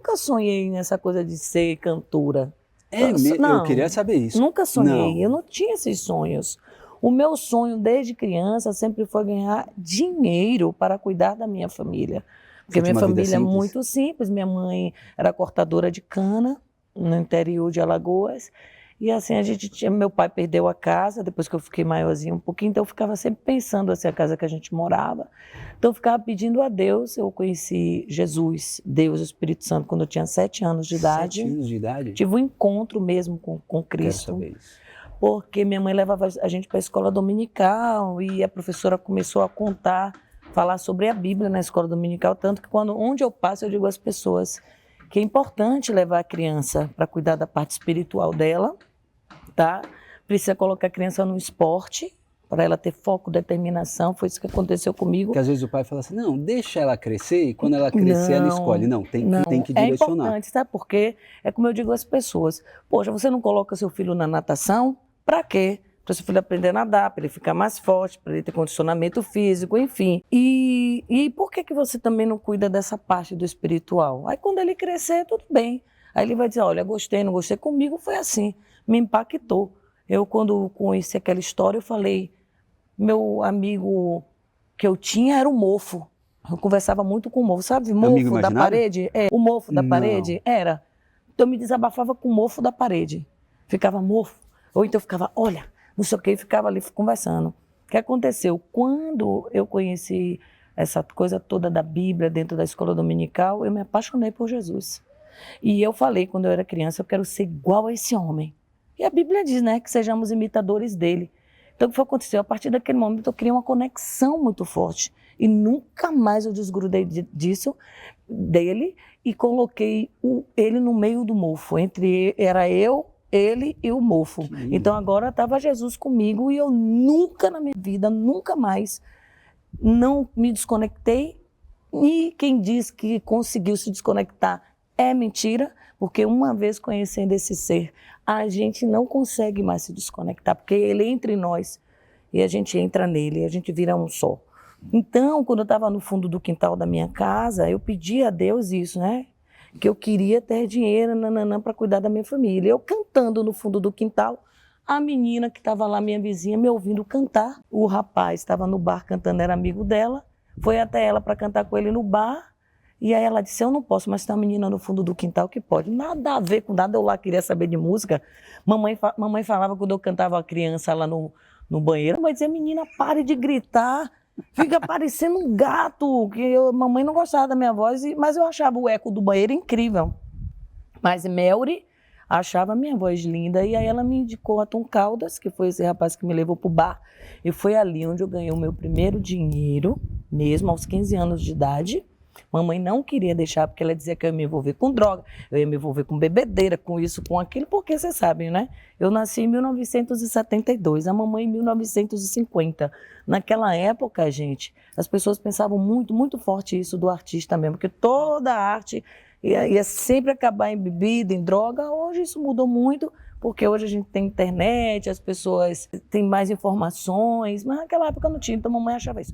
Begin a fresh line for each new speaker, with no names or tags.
nunca sonhei nessa coisa de ser cantora.
Eu queria saber isso.
Nunca sonhei,
Não.
eu não tinha esses sonhos. O meu sonho desde criança sempre foi ganhar dinheiro para cuidar da minha família. Porque
Você tinha
minha
uma vida
família é
simples?
muito simples, minha mãe era cortadora de cana no interior de Alagoas. E assim, meu pai perdeu a casa depois que eu fiquei maiorzinho um pouquinho, então eu ficava sempre pensando assim, a casa que a gente morava. Então eu ficava pedindo a Deus, eu conheci Jesus, Deus, o Espírito Santo, quando eu tinha 7 anos de idade.
7 anos de idade?
Tive um encontro mesmo com
Quero
Cristo,
saber isso.
porque minha mãe levava a gente para a escola dominical e a professora começou a falar sobre a Bíblia na escola dominical, tanto que onde eu passo eu digo às pessoas que é importante levar a criança para cuidar da parte espiritual dela, tá? Precisa colocar a criança no esporte, para ela ter foco, determinação, foi isso que aconteceu comigo.
Porque às vezes o pai fala assim, não, deixa ela crescer e quando ela crescer ela escolhe. Não, tem que
É
direcionar.
importante, sabe por quê? É como eu digo às pessoas, poxa, você não coloca seu filho na natação? Para quê? Para seu filho aprender a nadar, para ele ficar mais forte, para ele ter condicionamento físico, enfim. E por que você também não cuida dessa parte do espiritual? Aí quando ele crescer, tudo bem. Aí ele vai dizer, olha, gostei, não gostei. Comigo foi assim, me impactou. Eu, quando conheci aquela história, eu falei, meu amigo que eu tinha era o mofo. Eu conversava muito com o mofo, sabe?
Amigo
Mofo da
imaginário?
parede? É, o mofo da
Não.
parede? Era. Então eu me desabafava com o mofo da parede. Ficava mofo. Ou então eu ficava, olha, não sei o que, e ficava ali conversando. O que aconteceu? Quando eu conheci essa coisa toda da Bíblia dentro da escola dominical, eu me apaixonei por Jesus. E eu falei, quando eu era criança, eu quero ser igual a esse homem. E a Bíblia diz, né, que sejamos imitadores dele. Então, o que foi aconteceu? A partir daquele momento, eu criei uma conexão muito forte. E nunca mais eu desgrudei dele, e coloquei ele no meio do mofo. Era eu, ele e o mofo. Então, agora estava Jesus comigo e eu nunca na minha vida, nunca mais, não me desconectei. E quem diz que conseguiu se desconectar é mentira, porque uma vez conhecendo esse ser, a gente não consegue mais se desconectar, porque ele é entre nós e a gente entra nele, e a gente vira um só. Então, quando eu estava no fundo do quintal da minha casa, eu pedi a Deus isso, né? Que eu queria ter dinheiro para cuidar da minha família. Eu cantando no fundo do quintal, a menina que estava lá, minha vizinha, me ouvindo cantar. O rapaz estava no bar cantando, era amigo dela, foi até ela para cantar com ele no bar. E aí ela disse, eu não posso, mas tem uma menina no fundo do quintal que pode. Nada a ver com nada, eu lá queria saber de música. Mamãe falava quando eu cantava a criança lá no banheiro, mas dizia, menina, pare de gritar, fica parecendo um gato, mamãe não gostava da minha voz, mas eu achava o eco do banheiro incrível. Mas Melry achava a minha voz linda, e aí ela me indicou a Tom Caldas, que foi esse rapaz que me levou para o bar, e foi ali onde eu ganhei o meu primeiro dinheiro, mesmo aos 15 anos de idade. Mamãe não queria deixar, porque ela dizia que eu ia me envolver com droga, eu ia me envolver com bebedeira, com isso, com aquilo, porque vocês sabem, né? Eu nasci em 1972, a mamãe em 1950. Naquela época, gente, as pessoas pensavam muito, muito forte isso do artista mesmo, porque toda a arte ia sempre acabar em bebida, em droga. Hoje isso mudou muito, porque hoje a gente tem internet, as pessoas têm mais informações, mas naquela época não tinha, então a mamãe achava isso.